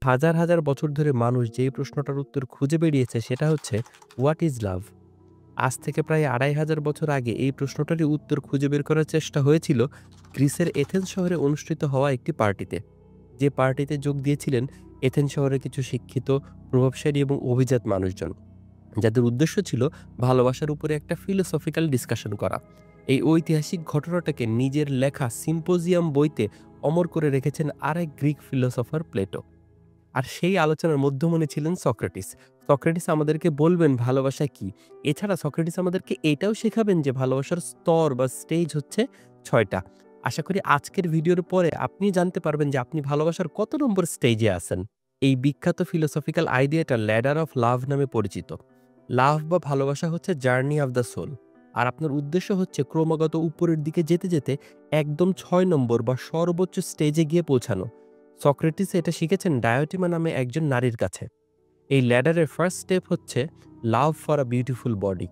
হাজার, হাজার বছর ধরে মানুষ যেই প্রশ্নটার উত্তর খুঁজে বেরিয়েছে সেটা হচ্ছে হোয়াট ইজ লাভ? আজ থেকে প্রায় ২৫০০ বছর আগে এই প্রশ্নটারই উত্তর খুঁজে বের করার চেষ্টা হয়েছিল গ্রিসের এথেন্স শহরে অনুষ্ঠিত হওয়া একটি পার্টিতে। যে পার্টিতে যোগ দিয়েছিলেন এথেন্স শহরের কিছু শিক্ষিত, প্রভাবশালী এবং অভিজাত মানুষজন। যাদের উদ্দেশ্য ছিল ভালোবাসার উপরে একটা ফিলোসফিক্যাল ডিসকাশন করা। এই ঐতিহাসিক ঘটনাটাকে নিজের লেখা সিম্পোজিয়াম বইতে অমর করে রেখেছেন আরেক গ্রিক ফিলোসফার প্লেটো। আর সেই আলোচনার মধ্যমণি ছিলেন সক্রেটিস। সক্রেটিস আমাদেরকে বলবেন ভালোবাসা কি। এছাড়া সক্রেটিস আমাদেরকে এটাও শেখাবেন যে ভালোবাসার স্তর বা স্টেজ হচ্ছে ৬টা। আশা করি আজকের ভিডিওর পরে আপনি জানতে পারবেন যে আপনি ভালোবাসার কত নম্বর স্টেজে আছেন। এই বিখ্যাত ফিলোসফিক্যাল আইডিয়াটা ল্যাডার অফ লাভ নামে পরিচিত। লাভ বা ভালোবাসা হচ্ছে জার্নি অফ দ্য সোল। আর আপনার উদ্দেশ্য হচ্ছে ক্রমাগত উপরের দিকে যেতে যেতে একদম ৬ নম্বর বা সর্বোচ্চ স্টেজে গিয়ে পৌঁছানো। সক্রেটিস এটা শিখেছেন ডায়োটিমা নামে একজন নারীর কাছে। এই ল্যাডারের ফার্স্ট স্টেপ হচ্ছে love for a beautiful body.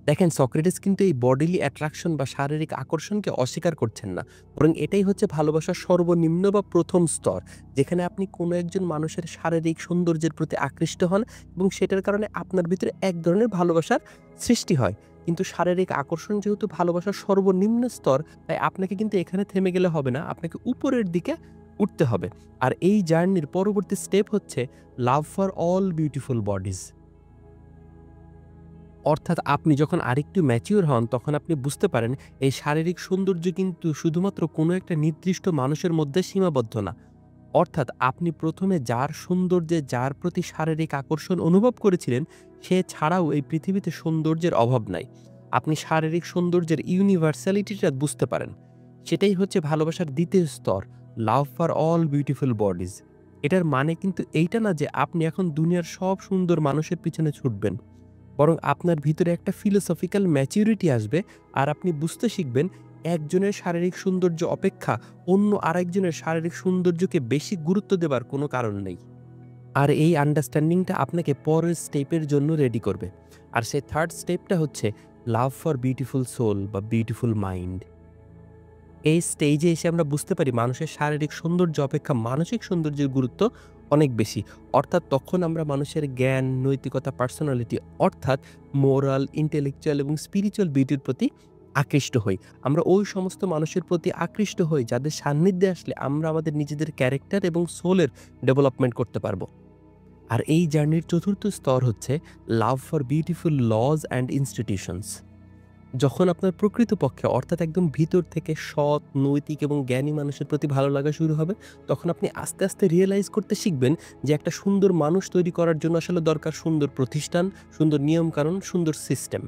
দেখেন সক্রেটিস কিন্তু এই বডিলি অ্যাট্রাকশন বা শারীরিক আকর্ষণকে অস্বীকার করছেন না, বরং এটাই হচ্ছে ভালোবাসার সর্বনিম্ন বা প্রথম স্তর, যেখানে আপনি কোনো একজন মানুষের শারীরিক সৌন্দর্যের প্রতি আকৃষ্ট হন এবং সেটার কারণে আপনার ভিতরে এক ধরনের ভালোবাসার সৃষ্টি হয়। কিন্তু শারীরিক আকর্ষণ যেহেতু ভালোবাসার সর্বনিম্ন স্তর, তাই আপনাকে কিন্তু এখানে থেমে গেলে হবে না, আপনাকে উপরের দিকে উঠতে হবে। আর এই জার্নির পরবর্তী স্টেপ হচ্ছে love for all beautiful bodies. অর্থাৎ আপনি যখন আরেকটু ম্যাচিউর হন তখন আপনি বুঝতে পারেন এই শারীরিক সৌন্দর্য কিন্তু শুধুমাত্র কোনো একটা নির্দিষ্ট মানুষের মধ্যে সীমাবদ্ধ না। অর্থাৎ আপনি প্রথমে যার সৌন্দর্যে যার প্রতি শারীরিক আকর্ষণ অনুভব করেছিলেন সে ছাড়াও এই পৃথিবীতে সৌন্দর্যের অভাব নাই। আপনি শারীরিক সৌন্দর্যের ইউনিভার্সালিটিটা বুঝতে পারেন। সেটাই হচ্ছে ভালোবাসার দ্বিতীয় স্তর, love for all beautiful bodies. এটার মানে কিন্তু এইটা না যে আপনি এখন দুনিয়ার সব সুন্দর মানুষের পিছনে ছুটবেন, বরং আপনার ভিতরে একটা ফিলোসফিক্যাল ম্যাচিউরিটি আসবে আর আপনি বুঝতে শিখবেন একজনের শারীরিক সৌন্দর্য অপেক্ষা অন্য আরেকজনের শারীরিক সৌন্দর্যকে বেশি গুরুত্ব দেবার কোনো কারণ নেই। আর এই আন্ডারস্ট্যান্ডিংটা আপনাকে পরের স্টেপের জন্য রেডি করবে। আর সেই থার্ড স্টেপটা হচ্ছে লাভ ফর বিউটিফুল সোল বা বিউটিফুল মাইন্ড। এই স্টেজে এসে আমরা বুঝতে পারি মানুষের শারীরিক সৌন্দর্য অপেক্ষা মানসিক সৌন্দর্যের গুরুত্ব অনেক বেশি। অর্থাৎ তখন আমরা মানুষের জ্ঞান, নৈতিকতা, পার্সোনালিটি অর্থাৎ মোরাল, ইন্টেলেকচুয়াল এবং স্পিরিচুয়াল বিউটির প্রতি আকৃষ্ট হই। আমরা ওই সমস্ত মানুষের প্রতি আকৃষ্ট হই যাদের সান্নিধ্যে আসলে আমরা আমাদের নিজেদের ক্যারেক্টার এবং সোলের ডেভেলপমেন্ট করতে পারবো। আর এই জার্নির চতুর্থ স্তর হচ্ছে love for beautiful laws and institutions. যখন আপনার প্রকৃতপক্ষে অর্থাৎ একদম ভিতর থেকে সৎ, নৈতিক এবং জ্ঞানী মানুষের প্রতি ভালো লাগা শুরু হবে, তখন আপনি আস্তে, আস্তে রিয়ালাইজ করতে শিখবেন যে একটা সুন্দর মানুষ তৈরি করার জন্য আসলে দরকার সুন্দর প্রতিষ্ঠান, সুন্দর নিয়মকানুন, সুন্দর সিস্টেম।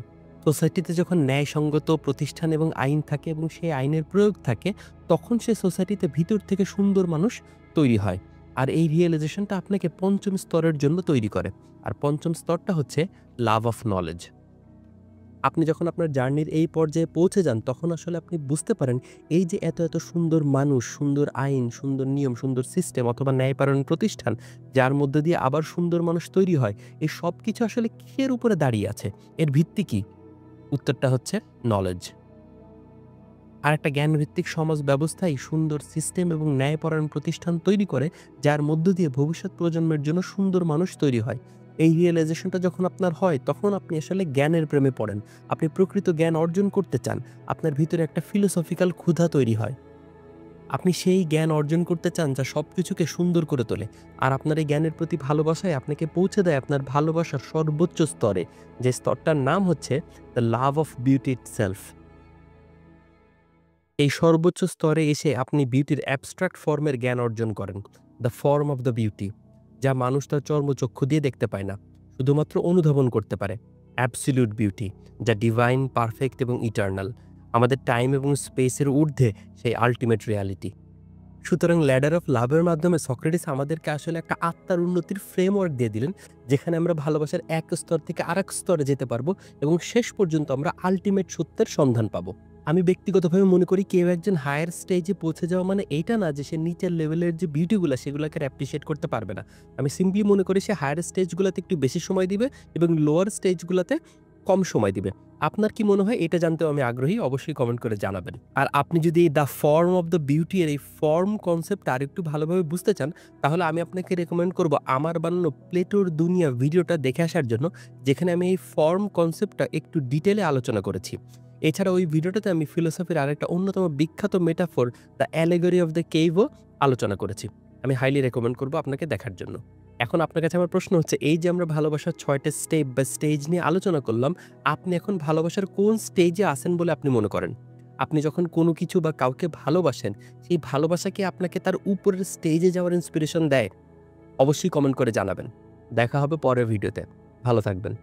সোসাইটিতে যখন ন্যায়সঙ্গত প্রতিষ্ঠান এবং আইন থাকে এবং সেই আইনের প্রয়োগ থাকে, তখন সে সোসাইটিতে ভিতর থেকে সুন্দর মানুষ তৈরি হয়। আর এই রিয়েলাইজেশনটা আপনাকে ৫ম স্তরের জন্য তৈরি করে। আর ৫ম স্তরটা হচ্ছে লাভ অফ নলেজ। আপনি যখন আপনার জার্নির এই পর্যায়ে পৌঁছে যান তখন আসলে আপনি বুঝতে পারেন এই যে এত এত সুন্দর মানুষ, সুন্দর আইন, সুন্দর নিয়ম, সুন্দর সিস্টেম অথবা ন্যায়পালন প্রতিষ্ঠান যার মধ্যে দিয়ে আবার সুন্দর মানুষ তৈরি হয়, এই সব কিছু আসলে কিসের উপরে দাঁড়িয়ে আছে? এর ভিত্তি কি? উত্তরটা হচ্ছে নলেজ। আর একটা জ্ঞানভিত্তিক সমাজ ব্যবস্থাই সুন্দর সিস্টেম এবং ন্যায়পরায়ণ প্রতিষ্ঠান তৈরি করে যার মধ্য দিয়ে ভবিষ্যৎ প্রজন্মের জন্য সুন্দর মানুষ তৈরি হয়। এই রিয়েলাইজেশনটা যখন আপনার হয় তখন আপনি আসলে জ্ঞানের প্রেমে পড়েন। আপনি প্রকৃত জ্ঞান অর্জন করতে চান। আপনার ভিতরে একটা ফিলোসফিক্যাল ক্ষুধা তৈরি হয়। আপনি সেই জ্ঞান অর্জন করতে চান যা সবকিছুকে সুন্দর করে তোলে। আর আপনার এই জ্ঞানের প্রতি ভালোবাসায় আপনাকে পৌঁছে দেয় আপনার ভালোবাসার সর্বোচ্চ স্তরে, যে স্তরটার নাম হচ্ছে the love of beauty itself. এই সর্বোচ্চ স্তরে এসে আপনি বিউটির অ্যাবস্ট্রাক্ট ফর্মের জ্ঞান অর্জন করেন, the form of the beauty, যা মানুষ তার চর্মচক্ষু দিয়ে দেখতে পায় না, শুধুমাত্র অনুধাবন করতে পারে। অ্যাবসলিউট বিউটি, যা ডিভাইন, পারফেক্ট এবং ইটার্নাল, আমাদের টাইম এবং স্পেসের ঊর্ধ্বে সেই আল্টিমেট রিয়ালিটি। সুতরাং ল্যাডার অফ লাভের মাধ্যমে সক্রেটিস আমাদেরকে আসলে একটা আত্মার উন্নতির ফ্রেমওয়ার্ক দিয়ে দিলেন, যেখানে আমরা ভালোবাসার এক স্তর থেকে আরেক স্তরে যেতে পারবো এবং শেষ পর্যন্ত আমরা আল্টিমেট সত্যের সন্ধান পাবো। আমি ব্যক্তিগতভাবে মনে করি কেউ একজন হায়ার স্টেজে পৌঁছে যাওয়া মানে এইটা না যে সে নিচের লেভেলের যে বিউটিগুলো সেগুলোকে অ্যাপ্রিসিয়েট করতে পারবে না। আমি সিম্পলি মনে করি সে হায়ার স্টেজগুলোতে একটু বেশি সময় দিবে এবং লোয়ার স্টেজগুলোতে কম সময় দিবে। আপনার কি মনে হয়? এটা জানতেও আমি আগ্রহী। অবশ্যই কমেন্ট করে জানাবেন। আর আপনি যদি the form of the beauty এর এই ফর্ম কনসেপ্টটা আরেকটু ভালোভাবে বুঝতে চান, তাহলে আমি আপনাকে রেকমেন্ড করব আমার বানানো প্লেটোর দুনিয়া ভিডিওটা দেখে আসার জন্য, যেখানে আমি এই ফর্ম কনসেপ্টটা একটু ডিটেইলে আলোচনা করেছি। এছাড়া ওই ভিডিওটাতে আমি ফিলোসফির আরেকটা অন্যতম বিখ্যাত metaphor the allegory of the cave ও আলোচনা করেছি। আমি হাইলি রেকমেন্ড করব আপনাকে দেখার জন্য। এখন আপনার কাছে আমার প্রশ্ন হচ্ছে, এই যে আমরা ভালোবাসার ৬ টা স্টেপ বা স্টেজ নিয়ে আলোচনা করলাম, আপনি এখন ভালোবাসার কোন স্টেজে আছেন বলে আপনি মনে করেন? আপনি যখন কোনো কিছু বা কাউকে ভালোবাসেন, সেই ভালোবাসা কি আপনাকে তার উপরের স্টেজে যাওয়ার ইন্সপিরেশন দেয়? অবশ্যই কমেন্ট করে জানাবেন। দেখা হবে পরের ভিডিওতে। ভালো থাকবেন।